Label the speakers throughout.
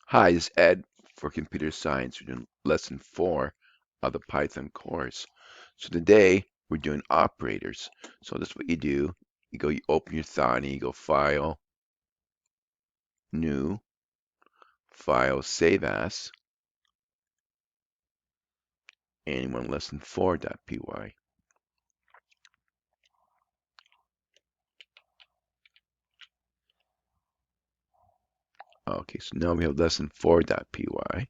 Speaker 1: Hi, this is Ed for Computer Science. We're doing Lesson 4 of the Python course. So today we're doing operators. So that's what you do. You open your Thani, you go File, New, File, Save As, and you want lesson4.py. Okay, so now we have lesson4.py,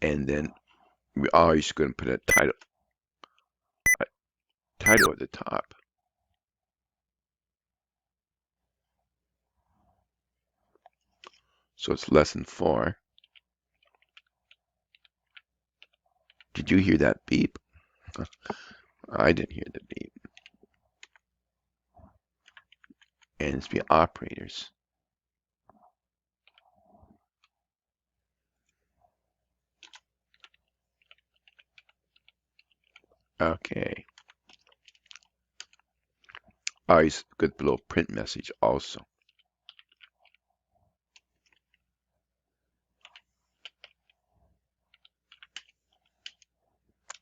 Speaker 1: and then we always going to put a title at the top. So it's lesson 4. Did you hear that beep? I didn't hear the beep. And it's the operators. Okay. Always good below print message also.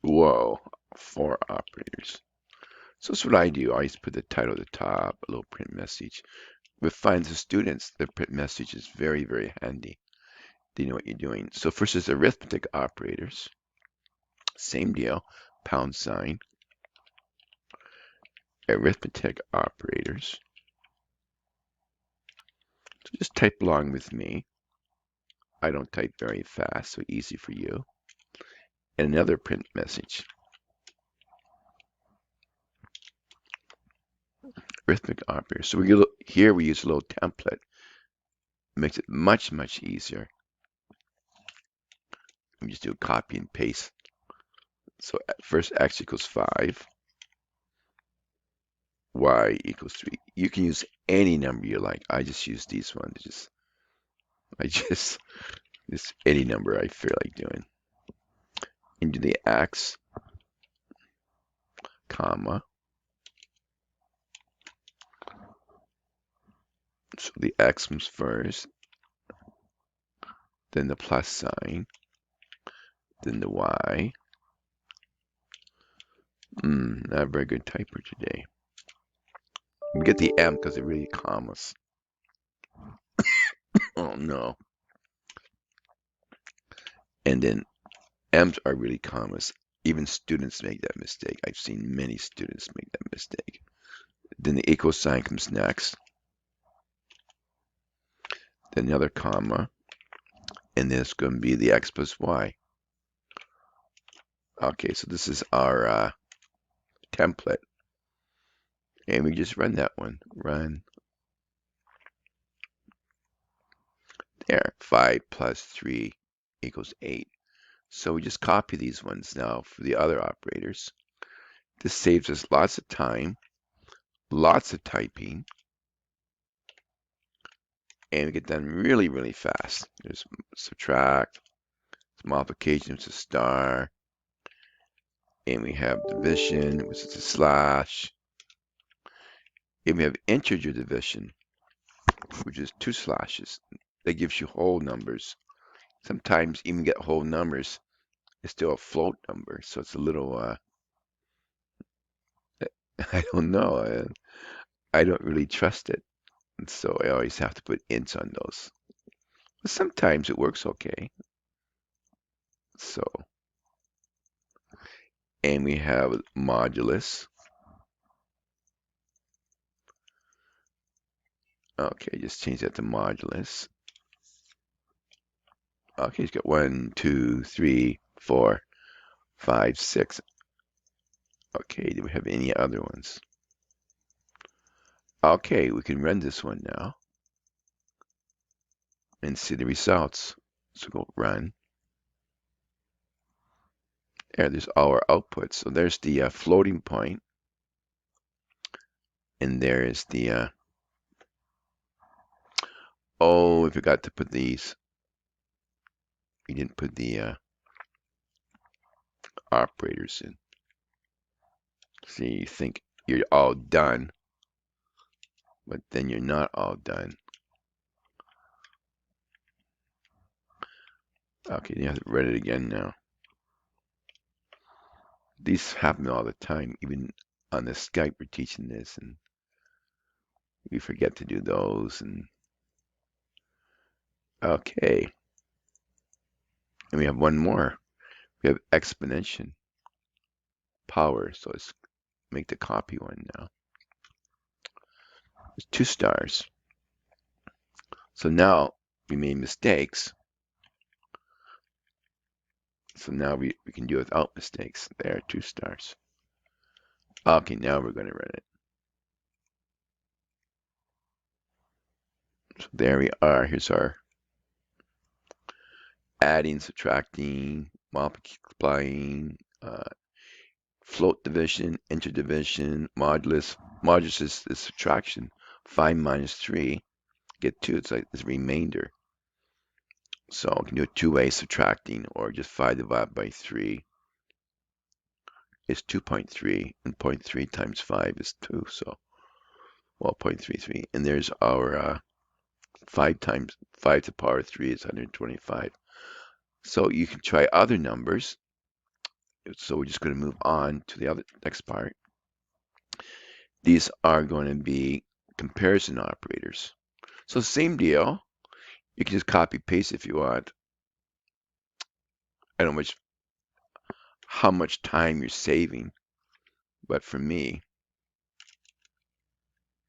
Speaker 1: Whoa, 4 operators. So that's what I do. I always put the title at the top, a little print message. With finds the students, the print message is very, very handy. They know what you're doing. So first is arithmetic operators. Same deal, pound sign. Arithmetic operators. So just type along with me. I don't type very fast, so easy for you. And another print message. Arithmetic operators. So here we use a little template. Makes it much, much easier. We just do a copy and paste. So first x equals 5, y equals 3. You can use any number you like. I just use these ones. Just any number I feel like doing. Into the x, comma. So the x comes first, then the plus sign, then the y. Not a very good typer today. We get the m because they're really commas. Oh no. And then m's are really commas. Even students make that mistake. I've seen many students make that mistake. Then the equal sign comes next. Then another comma. And then it's going to be the x plus y. Okay, so this is our template. And we just run that one. Run. There. 5 plus 3 equals 8. So we just copy these ones now for the other operators. This saves us lots of time, lots of typing, and we get done really, really fast. There's subtract, multiplication, which is a star, and we have division, which is a slash, and we have integer division, which is 2 slashes. That gives you whole numbers. Sometimes even get whole numbers, it's still a float number, so it's a little, I don't know, I don't really trust it, and so I always have to put ints on those. But sometimes it works okay. So, and we have modulus. Okay, just change that to modulus. Okay, it's got 1, 2, 3, 4, 5, 6. Okay, do we have any other ones? Okay, we can run this one now and see the results. So go run. There's our output. So there's the floating point, and there is the, oh, we forgot to put these. We didn't put the operators in. See, you think you're all done, but then you're not all done. Okay, you have to read it again now. These happen all the time, even on the Skype we're teaching this, and we forget to do those. And okay, and we have one more. We have exponential power. So let's make the copy one now. There's 2 stars. So now we made mistakes. So now we can do it without mistakes. There, 2 stars. Okay, now we're going to run it. So there we are. Here's our adding, subtracting, multiplying, float division, interdivision, modulus. Modulus is subtraction. 5 minus 3, get 2. It's like this remainder. So we can do it 2 ways, subtracting, or just 5 divided by 3 is 2.3, and 0.3 times 5 is 2. So, well, 0.33. And there's our 5 times 5 to the power 3 is 125. So you can try other numbers. So we're just going to move on to the next part. These are going to be comparison operators. So same deal. You can just copy paste if you want. I don't know how much time you're saving, but for me,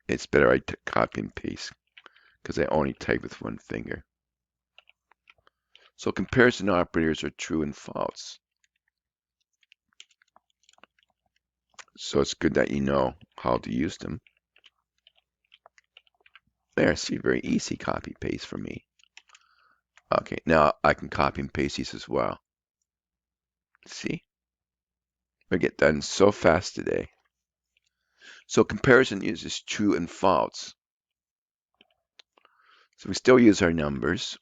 Speaker 1: it's better I copy and paste because I only type with one finger. So comparison operators are true and false. So it's good that you know how to use them. There, see, very easy copy paste for me. Okay, now I can copy and paste these as well. See? We get done so fast today. So comparison uses true and false. So we still use our numbers,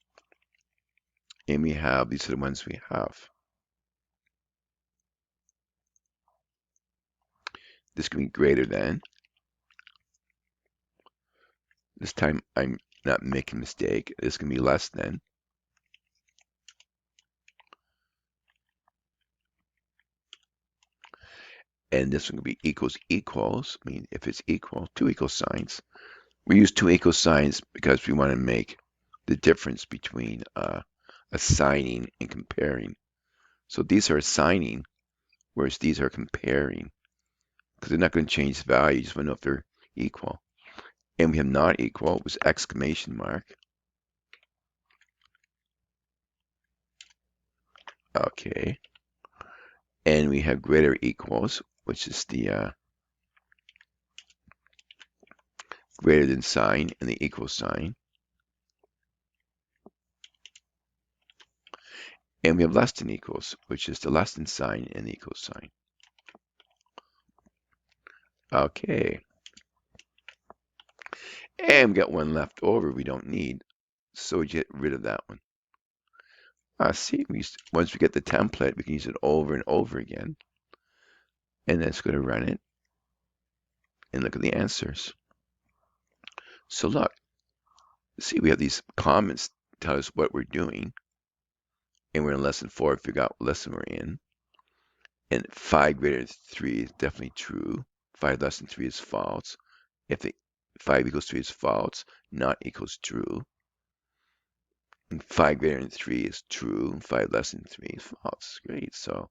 Speaker 1: and we have, these are the ones we have. This can be greater than. This time I'm not making a mistake. This can be less than. And this one can be equals equals. I mean, if it's equal, 2 equal signs. We use 2 equal signs because we want to make the difference between assigning and comparing. So these are assigning, whereas these are comparing. Because they're not going to change the value, you just want to know if they're equal. And we have not equal, it was exclamation mark. Okay. And we have greater equals, which is the greater than sign and the equal sign. And we have less than equals, which is the less than sign and the equal sign. Okay. And we got one left over we don't need, so we get rid of that one. See, once we get the template, we can use it over and over again. And then it's going to run it and look at the answers. So look, see, we have these comments tell us what we're doing. And we're in lesson 4, figure out what lesson we're in. And 5 greater than 3 is definitely true. 5 less than 3 is false. If 5 equals 3 is false, not equals true. And 5 greater than 3 is true. 5 less than 3 is false. Great. So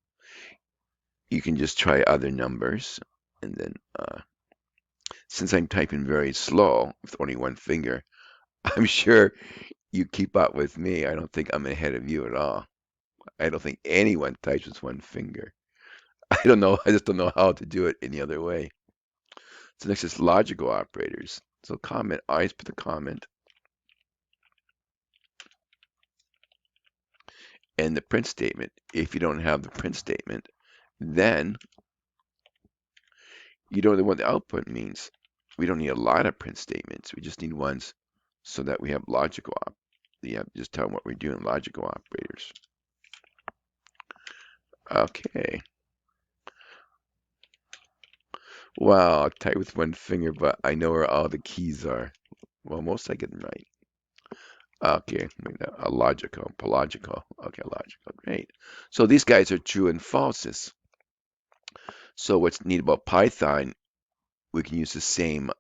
Speaker 1: you can just try other numbers. And then since I'm typing very slow with only one finger, I'm sure you keep up with me. I don't think I'm ahead of you at all. I don't think anyone types with one finger. I don't know. I just don't know how to do it any other way. So next is logical operators. So comment, I always put the comment. And the print statement. If you don't have the print statement, then you don't know what the output means. We don't need a lot of print statements. We just need ones so that we have logical just tell them what we're doing, logical operators. Okay. Wow, I type with one finger, but I know where all the keys are. Well, most I get them right. Okay, a logical, logical. Okay, logical. Great. So these guys are true and falses. So what's neat about Python, we can use the same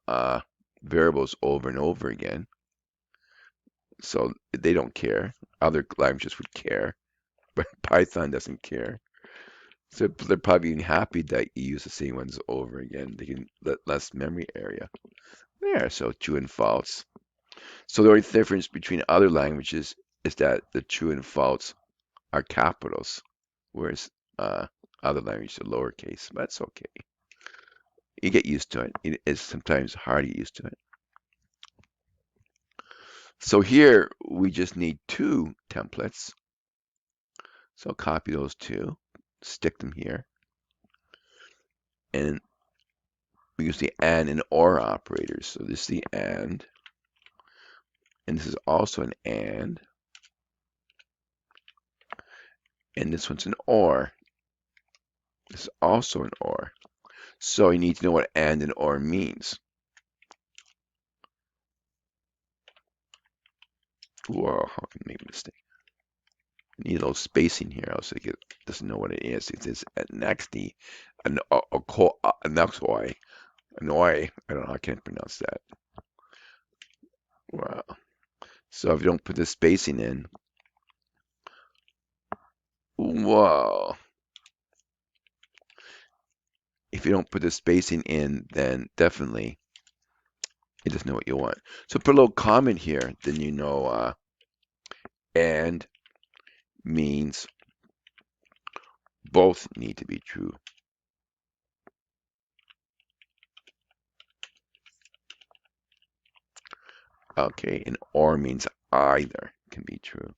Speaker 1: variables over and over again. So they don't care. Other languages would care, but Python doesn't care. So they're probably even happy that you use the same ones over again. They can let less memory area. There, so true and false. So the only difference between other languages is that the true and false are capitals, whereas other languages are lowercase. But that's okay. You get used to it. It is sometimes hard to get used to it. So here we just need two templates. So I'll copy those two, stick them here, and we use the and or operators. So this is the and this is also an and this one's an or. This is also an or. So you need to know what and or means. Whoa, how can I make a mistake? I need a little spacing here, else it doesn't know what it is. It is an XD, an XY, an Y. I don't know, I can't pronounce that. Wow. So if you don't put the spacing in, whoa. If you don't put the spacing in, then definitely it doesn't know what you want. So put a little comment here, then you know and means both need to be true. Okay, and or means either can be true.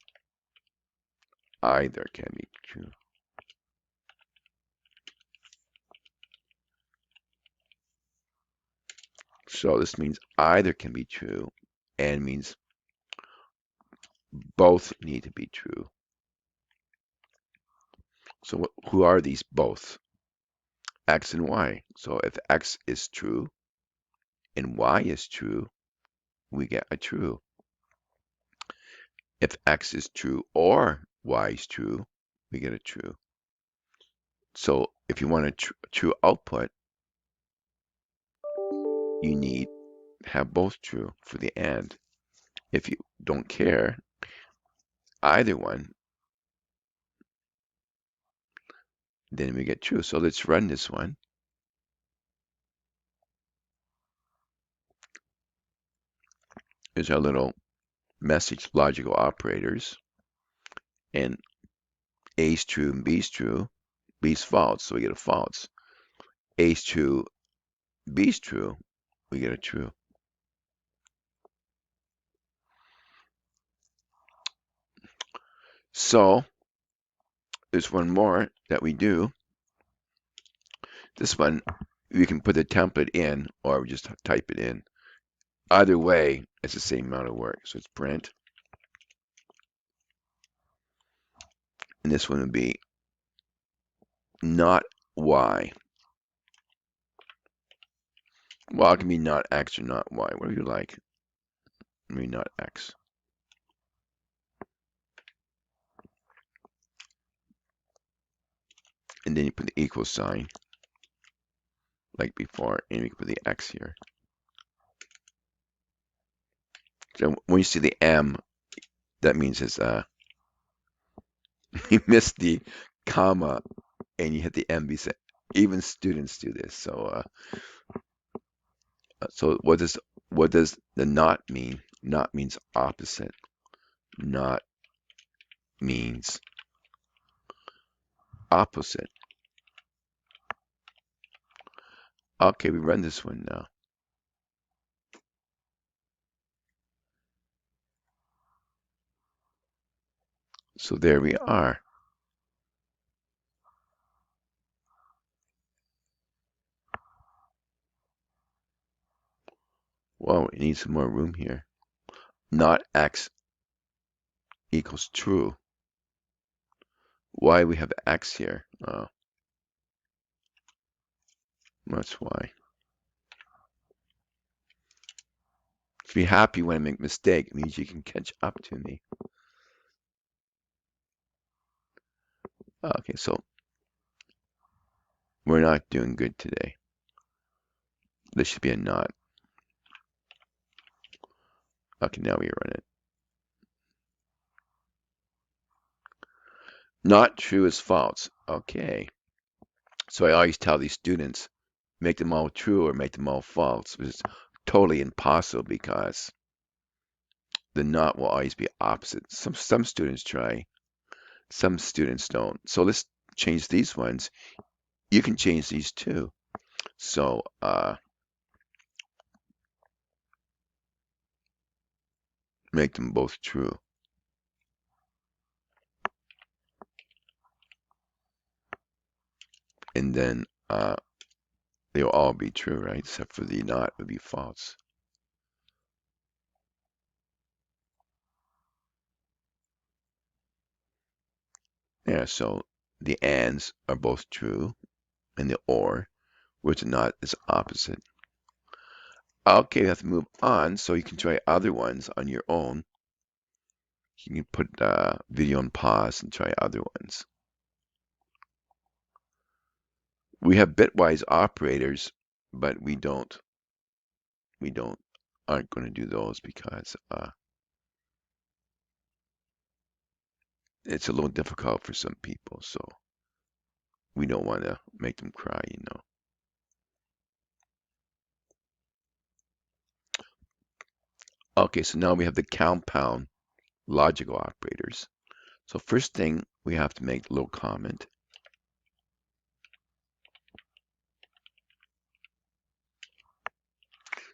Speaker 1: Either can be true. So this means either can be true and means both need to be true. So who are these both? X and Y. So if X is true and Y is true, we get a true. If X is true or Y is true, we get a true. So if you want a true output, you need to have both true for the and. If you don't care, either one, then we get true. So let's run this one. Here's our little message logical operators. And A is true and B is true. B is false, so we get a false. A is true, B is true, we get a true. So there's one more that we do. This one, we can put the template in or we just type it in. Either way, it's the same amount of work. So it's print. And this one would be not Y. Well, it can be not X or not Y, whatever you like. I mean, not X. And then you put the equal sign, like before, and you can put the X here. So when you see the M, that means it's you missed the comma and you hit the M. Even students do this. So so what does the not mean? Not means opposite. Not means opposite. Okay, we run this one now. So there we are. Well, we need some more room here. Not X equals true. Why we have X here? Oh, that's why. Be happy when I make a mistake. It means you can catch up to me. Okay, so we're not doing good today. This should be a not. Okay, now we run it. Not true is false. Okay. So I always tell these students, make them all true or make them all false, which is totally impossible because the not will always be opposite. Some students try, some students don't. So let's change these ones. You can change these too. So make them both true. And then they'll all be true, right? Except for the not would be false. Yeah, so the ands are both true, and the or, which the not is opposite. Okay, we have to move on, so you can try other ones on your own. You can put video on pause and try other ones. We have bitwise operators, but we aren't going to do those because it's a little difficult for some people, so we don't want to make them cry, you know. Okay, so now we have the compound logical operators. So first thing, we have to make a little comment.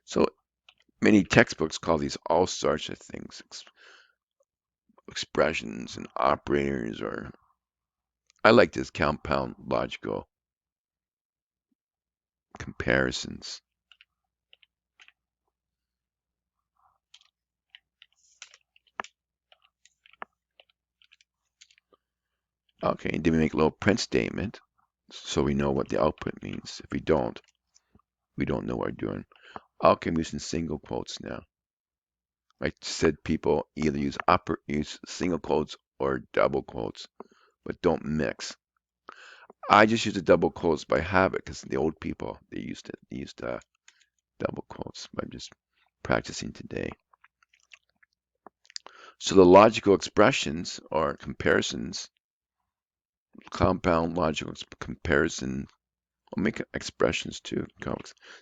Speaker 1: So many textbooks call these all sorts of things, expressions and operators, or I like this compound logical comparisons. Okay, and then we make a little print statement so we know what the output means. If we don't know what we're doing. Okay, I'm using single quotes now. I said people either use single quotes or double quotes, but don't mix. I just use the double quotes by habit because the old people they used double quotes. I'm just practicing today. So the logical expressions or comparisons, compound logical comparison, I'll make expressions too.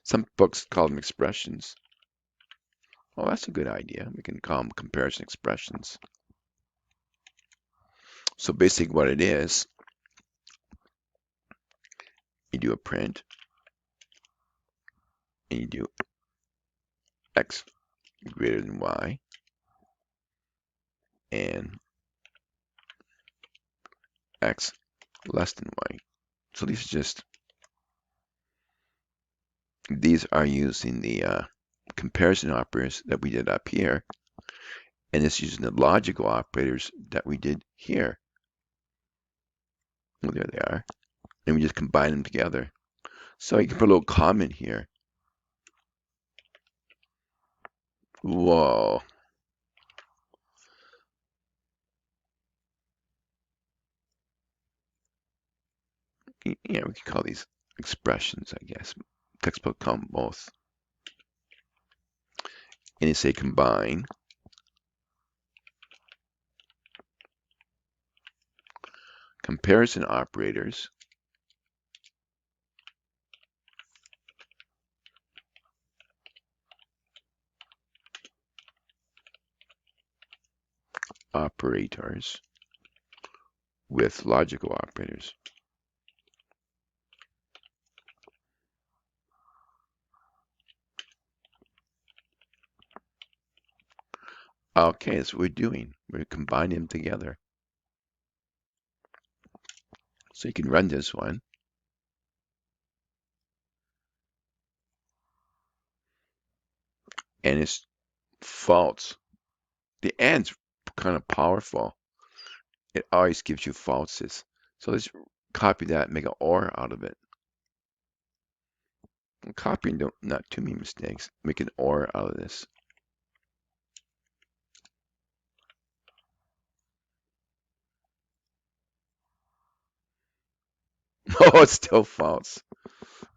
Speaker 1: Some books call them expressions. Oh, that's a good idea. We can call them comparison expressions. So basically what it is, you do a print and you do x greater than y and x less than y. So these are using the comparison operators that we did up here, and it's using the logical operators that we did here. Well, there they are. And we just combine them together. So you can put a little comment here. Whoa. Yeah, we can call these expressions, I guess. Textbook call them both. And you say combine. Comparison operators. Operators with logical operators. Okay, that's what we're doing. We're combining them together. So you can run this one. And it's false. The and's kind of powerful. It always gives you falses. So let's copy that and make an or out of it. And copying, not too many mistakes. Make an or out of this. Oh, it's still false.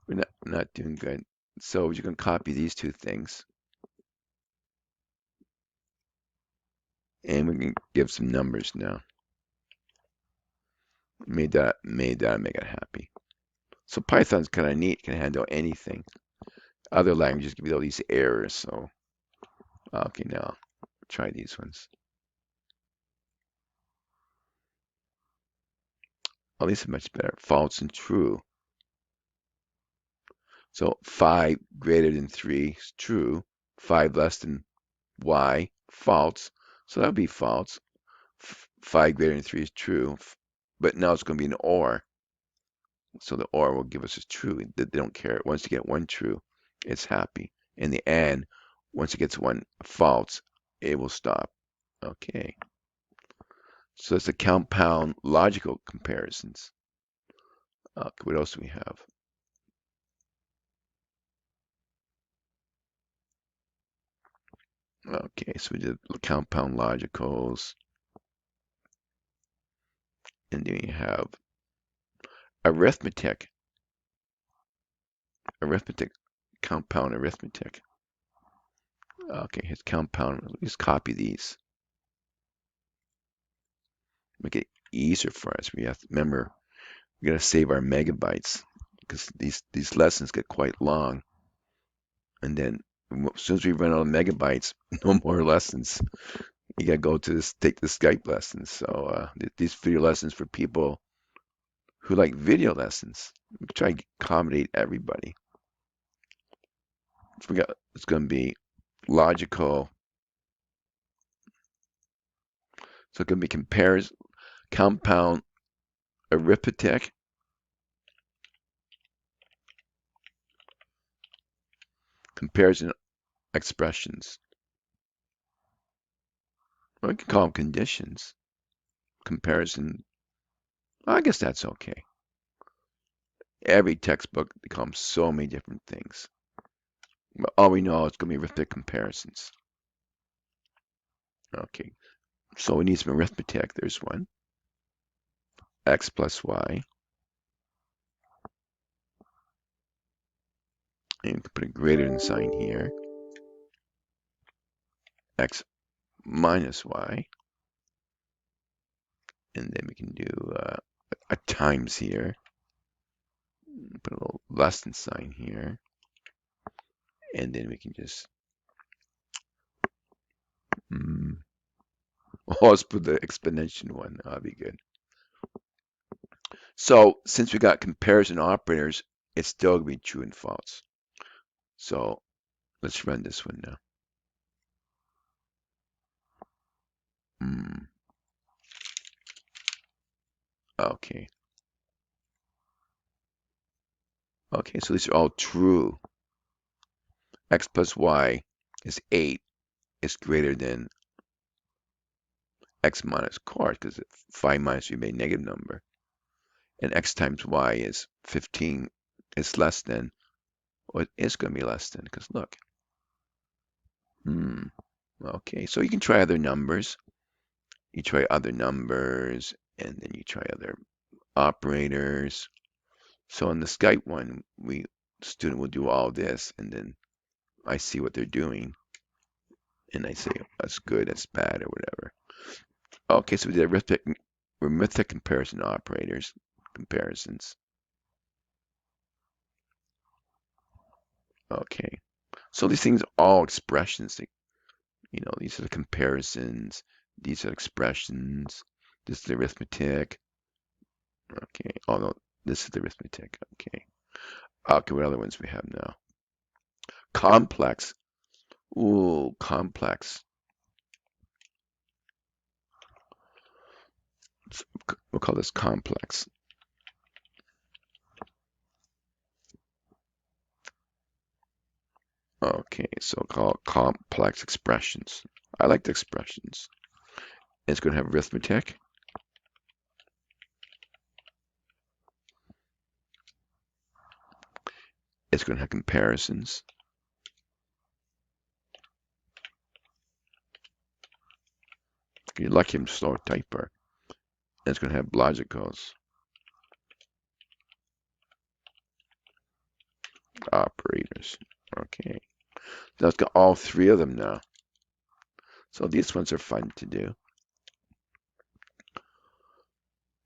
Speaker 1: We're not doing good. So you're going to copy these two things, and we can give some numbers now. Made that make it happy. So Python's kind of neat, can handle anything. Other languages give you all these errors. So okay, now try these ones. Oh, these are much better. False and true. So 5 greater than 3 is true. 5 less than y, false. So that would be false. 5 greater than 3 is true. But now it's going to be an or. So the or will give us a true. They don't care. Once you get one true, it's happy. In the and, once it gets one false, it will stop. Okay. So it's the compound logical comparisons. What else do we have? Okay, so we did compound logicals, and then you have arithmetic, arithmetic, compound arithmetic. Okay, here's compound. Let me just copy these. Make it easier for us. We have to remember we got to save our megabytes because these lessons get quite long, and then as soon as we run out of megabytes, no more lessons. You got to go to take the Skype lessons. So these video lessons for people who like video lessons. We try to accommodate everybody. So it's going to be logical. So it can be compares compound arithmetic, comparison expressions. Or we can call them conditions. Comparison. I guess that's okay. Every textbook becomes so many different things. But all we know is going to be arithmetic comparisons. Okay. So we need some arithmetic. There's one. X plus Y. And we can put a greater than sign here. X minus Y. And then we can do a times here. Put a little less than sign here. And then we can just, oh, let's put the exponential one. That'll be good. So since we got comparison operators, it's still going to be true and false. So let's run this one now. Okay. Okay, so these are all true. X plus Y is 8. It's greater than X minus, of course, because 5 minus 3 made negative number. And X times Y is 15. It's less than, or it's going to be less than, because look. Okay, so you can try other numbers. You try other numbers, and then you try other operators. So on the Skype one, student will do all this, and then I see what they're doing, and I say that's good, that's bad, or whatever. Okay, so we did arithmetic comparison operators, comparisons. Okay, so these things are all expressions. These are the comparisons. These are expressions. This is the arithmetic. Okay, oh no, this is the arithmetic. Okay. Okay, what other ones we have now? Complex. Ooh, complex. We'll call this complex. Okay, so call complex expressions. I like the expressions. It's going to have arithmetic. It's going to have comparisons. You're lucky I'm a slow typer. And it's going to have logicals. operators. Okay, so let's got all three of them now. So these ones are fun to do.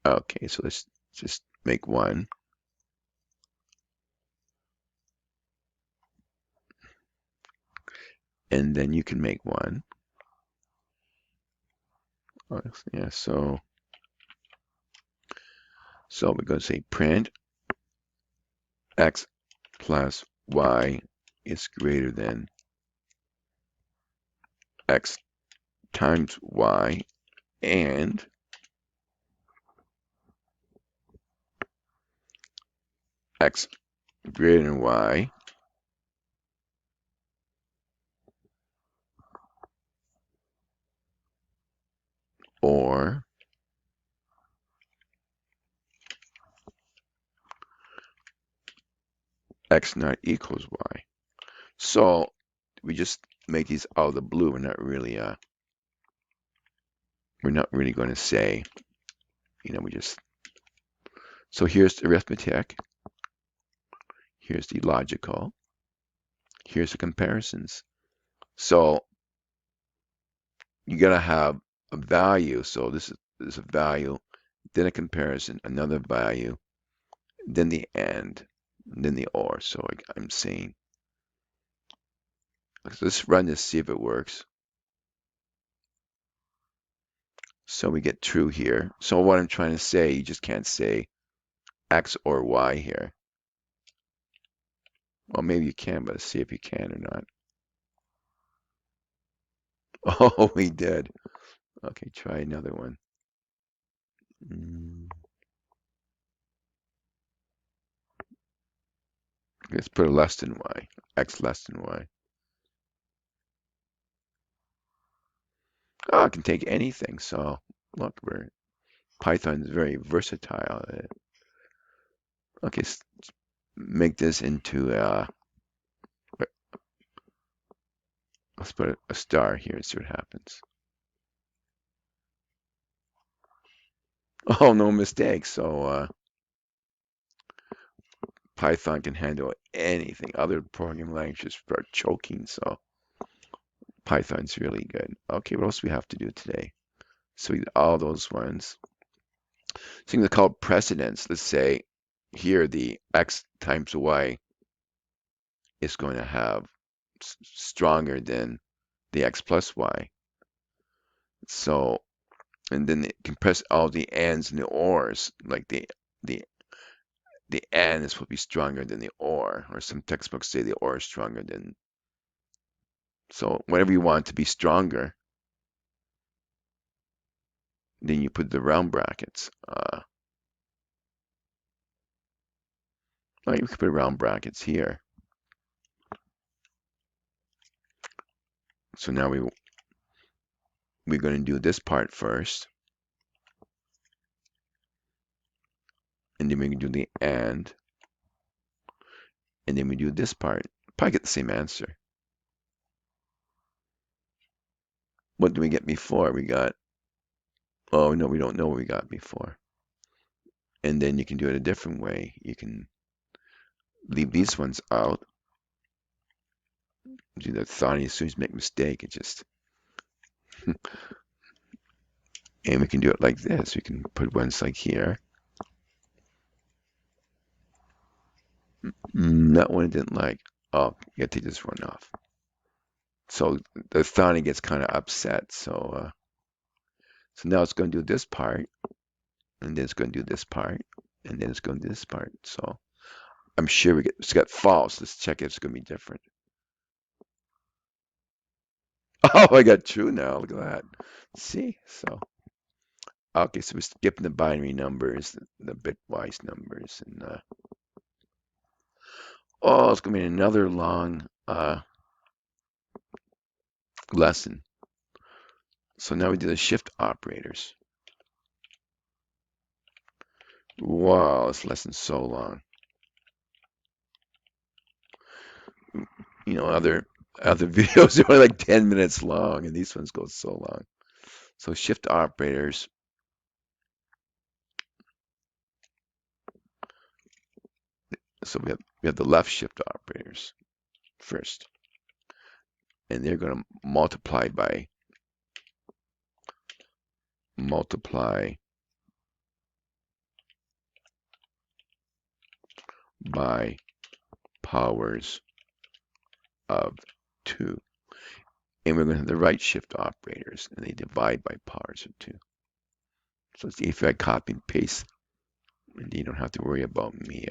Speaker 1: Okay, so let's just make one. And then you can make one. Oh, yeah, so we're going to say print x plus y is greater than x times y, and x greater than y, or x not equals y. So we just make these out of the blue. We're not really going to say, we just. So here's the arithmetic. Here's the logical. Here's the comparisons. So you gotta have a value. So this is a value, then a comparison, another value, then the and, then the or. So I'm saying, let's run this, see if it works. So we get true here. So what I'm trying to say, you just can't say X or Y here. Well, maybe you can, but let's see if you can or not. Oh, we did. Okay, try another one. Let's put a less than Y, X less than Y. Oh, I can take anything. So look, Python is very versatile. Okay, make this into let's put a star here and see what happens. Oh, no mistakes. So Python can handle anything. Other programming languages start choking, so Python's really good. Okay, what else do we have to do today? So we did all those ones. Things are called precedents. Let's say here the x times y is going to have stronger than the x plus y. So, and then compress all the ands and the ors, like the and is supposed to be stronger than the or some textbooks say the or is stronger than. So whenever you want it to be stronger, then you put the round brackets. You can put round brackets here. So now we're going to do this part first, and then we can do the and then we do this part. Probably get the same answer. What do we get before? We got, oh no, we don't know what we got before. And then you can do it a different way. You can leave these ones out. Do that thought as soon as you make a mistake, it just and we can do it like this. We can put ones like here. That one I didn't like. Oh, you gotta take this one off. So the Thani gets kind of upset. So now it's going to do this part, and then it's going to do this part, and then it's going to do this part. So I'm sure it's got false. Let's check if it's going to be different. Oh, I got true now. Look at that. See? So okay, so we're skipping the binary numbers, the bitwise numbers, and oh, it's going to be another long lesson. So now we do the shift operators. Wow, this lesson's so long. Other videos are only like 10 minutes long, and these ones go so long. So shift operators. So we have the left shift operators first, and they're going to multiply by powers of 2. And we're going to have the right shift operators, and they divide by powers of 2. So it's if I copy and paste, and you don't have to worry about me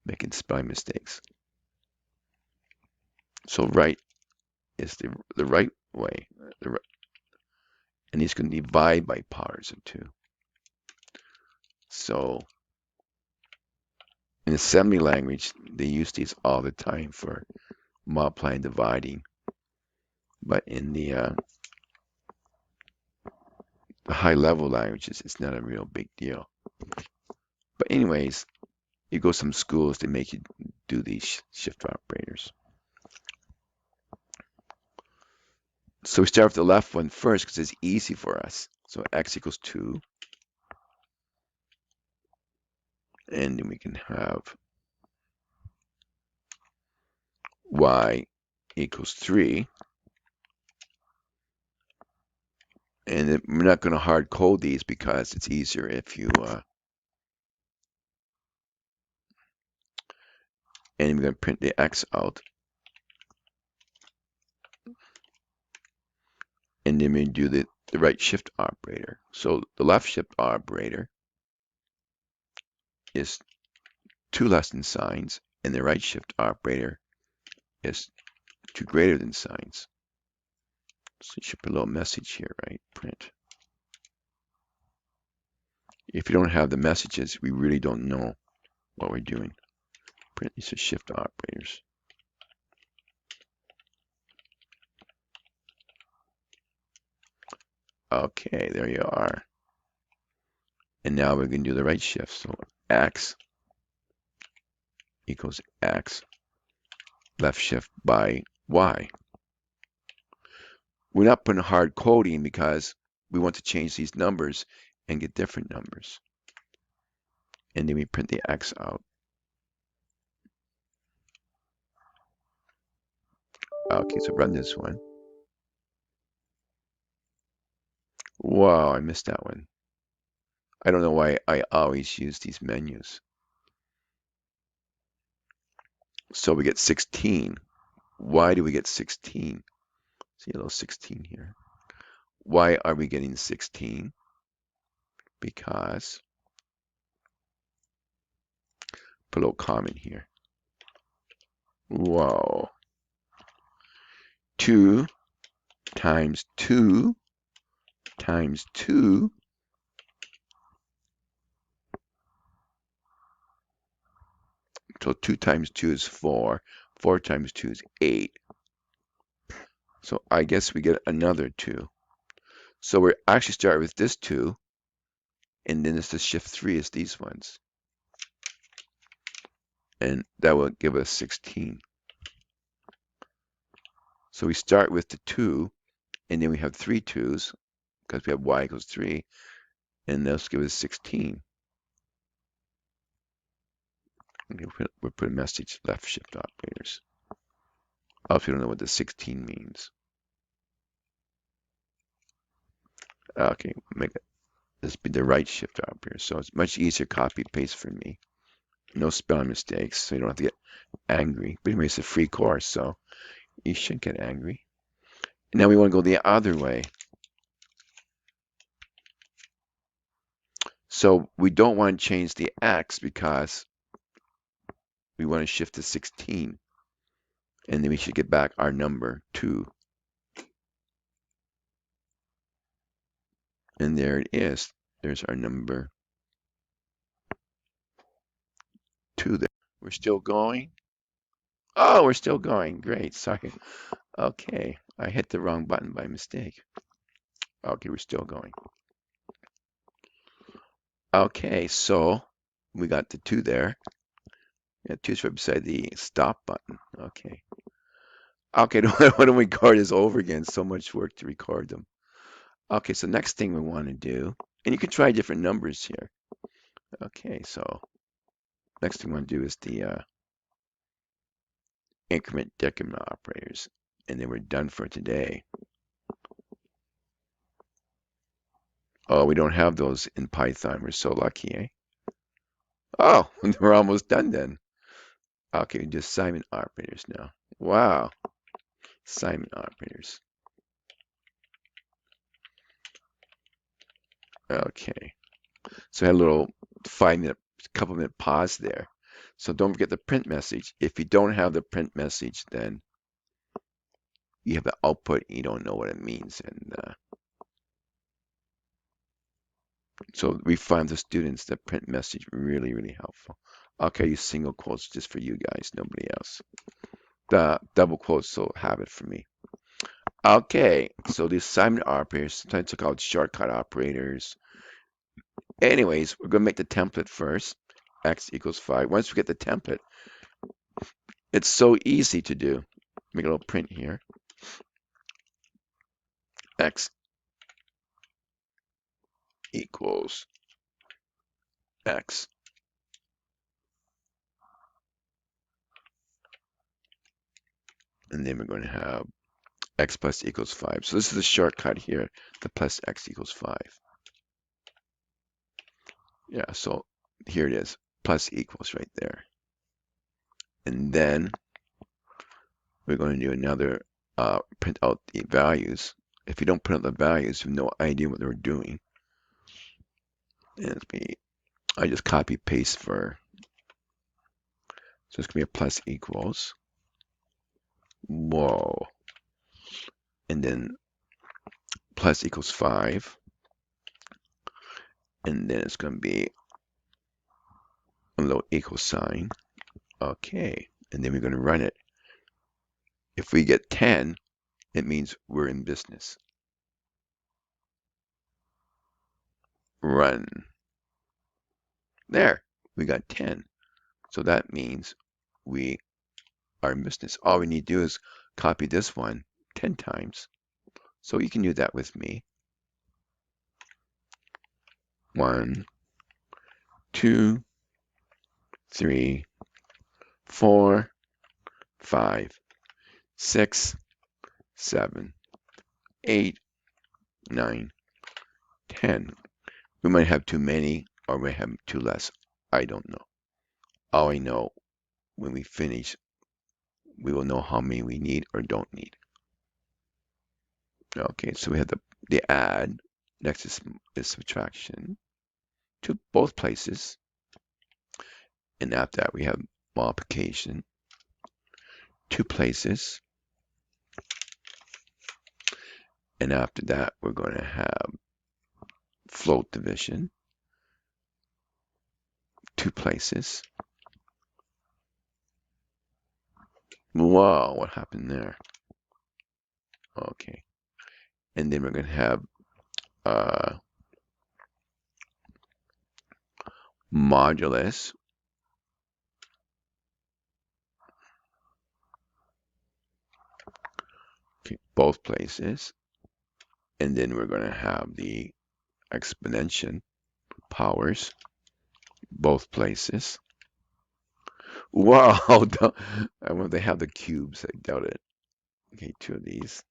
Speaker 1: making spelling mistakes. So right is the right way, and he's going to divide by powers of 2. So in assembly language, they use these all the time for multiplying, dividing. But in the high-level languages, it's not a real big deal. But anyways, you go to some schools, they make you do these shift operators. So we start with the left one first because it's easy for us. So x equals 2. And then we can have y equals 3. And we're not going to hard code these because it's easier if you and we're going to print the x out. And then we do the right shift operator. So the left shift operator is 2 less than signs, and the right shift operator is 2 greater than signs. So you should put a little message here, right? Print. If you don't have the messages, we really don't know what we're doing. Print these are shift operators. Okay, there you are. And now we're going to do the right shift. So x equals x, left shift by y. We're not putting hard coding because we want to change these numbers and get different numbers. And then we print the x out. Okay, so run this one. Wow, I missed that one. I don't know why I always use these menus. So we get 16. Why do we get 16? See a little 16 here. Why are we getting 16? Because, put a little comment here. Whoa. 2 times 2 times 2 . So 2 times 2 is 4. 4 times 2 is 8. So I guess we get another 2. So we're actually start with this 2, and then it's the shift 3 is these ones. And that will give us 16. So we start with the 2, and then we have 3 2's, because we have y equals 3, and they'll give us 16. Okay, we'll put a message left shift operators. Also, we don't know what the 16 means. Okay, make this be the right shift operator. So it's much easier copy paste for me. No spelling mistakes, so you don't have to get angry. But anyway, it's a free course, so you shouldn't get angry. Now we want to go the other way. So we don't want to change the x because we want to shift to 16. And then we should get back our number 2. And there it is. There's our number 2 there. We're still going? Oh, we're still going. Great. Sorry. Okay. I hit the wrong button by mistake. Okay, we're still going. Okay, so we got the 2 there. Yeah, 2 is right beside the stop button. Okay. Okay, don't want to record this over again. So much work to record them. Okay, so next thing we want to do, and you can try different numbers here. Okay, so next thing we want to do is the increment decrement operators. And then we're done for today. Oh, we don't have those in Python. We're so lucky, eh? Oh, we're almost done then. Okay, we do assignment operators now. Wow, assignment operators. Okay, so I had a little 5 minute, couple minute pause there. So don't forget the print message. If you don't have the print message, then you have the output, you don't know what it means. And so we find the students the print message really, really helpful. Okay, use single quotes just for you guys, nobody else. The double quotes will have it for me. Okay, so the assignment operators, sometimes they're called shortcut operators. Anyways, we're going to make the template first. X equals 5. Once we get the template, it's so easy to do. Make a little print here. X equals X. And then we're going to have X plus equals 5. So this is the shortcut here, the plus X equals 5. Yeah, so here it is, plus equals right there. And then we're going to do another print out the values. If you don't print out the values, you have no idea what they're doing. And I just copy paste for, so it's going to be a plus equals. Whoa. And then plus equals 5. And then it's going to be a little equal sign. Okay. And then we're going to run it. If we get 10, it means we're in business. Run. There. We got 10. So that means we are in business. All we need to do is copy this one 10 times. So you can do that with me. 1, 2, 3, 4, 5, 6, 7, 8, 9, 10. We might have too many or we might have too less. I don't know. All I know, when we finish, we will know how many we need or don't need. Okay, so we have the add. Next is subtraction to both places. And after that, we have multiplication, 2 places. And after that, we're going to have float division, 2 places. Whoa, what happened there? Okay. And then we're going to have modulus, okay, both places. And then we're going to have the exponential powers, both places. Wow, I wonder if they have the cubes. I doubt it. Okay, 2 of these.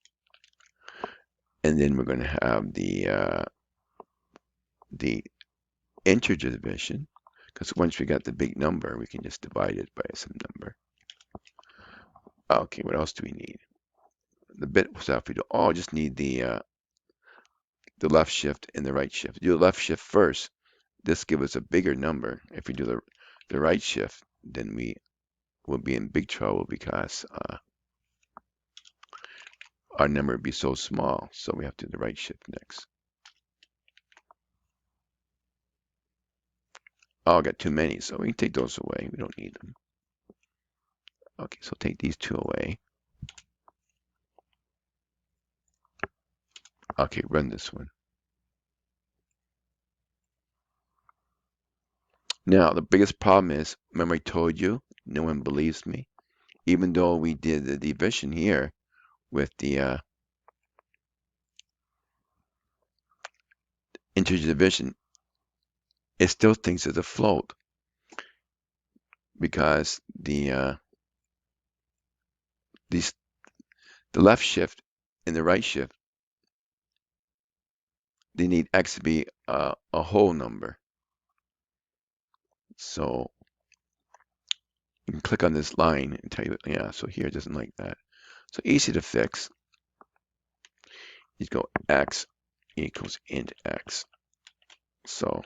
Speaker 1: And then we're going to have the integer division, because once we got the big number, we can just divide it by some number. Okay, what else do we need? The bit stuff we do. Oh, just need the left shift and the right shift. Do the left shift first. This gives us a bigger number. If we do the right shift, then we will be in big trouble because our number would be so small. So we have to do the right shift next. Oh, I got too many, so we can take those away. We don't need them. Okay, so take these 2 away. Okay, run this one. Now, the biggest problem is, remember I told you, no one believes me. Even though we did the division here with the integer division, it still thinks it's a float. because these the left shift and the right shift, they need x to be a whole number. So you can click on this line and tell you, yeah, so here it doesn't like that. So easy to fix. You go x equals int x. So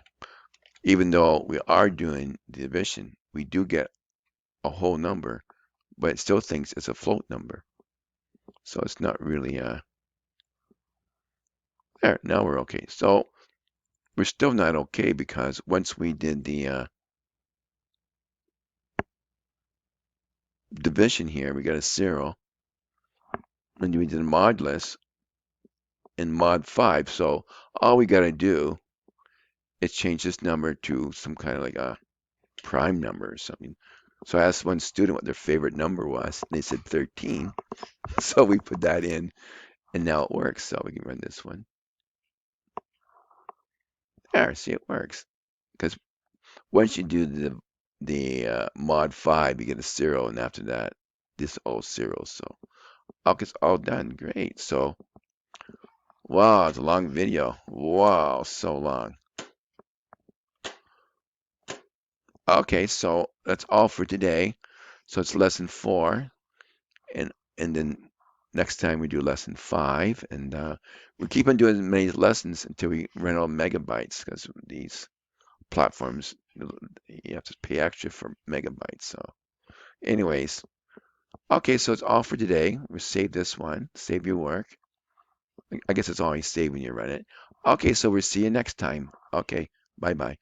Speaker 1: even though we are doing the division, we do get a whole number, but it still thinks it's a float number. So it's not really there. Now we're okay. So we're still not okay because once we did the division here, we got a 0. And we did a modulus in mod 5. So all we got to do is change this number to some kind of like a prime number or something. So I asked one student what their favorite number was, and they said 13. So we put that in, and now it works. So we can run this one. There, see, it works. Because once you do the mod 5, you get a 0, and after that, this all 0. So it's all done. Great. So, wow, it's a long video. Wow, so long. Okay, so that's all for today. So it's lesson 4, and then next time we do lesson 5, and we keep on doing many lessons until we run out of megabytes because these platforms you have to pay extra for megabytes. So, anyways, okay, so it's all for today. We'll save this one, save your work. I guess it's always saved when you run it. Okay, so we'll see you next time. Okay, bye bye.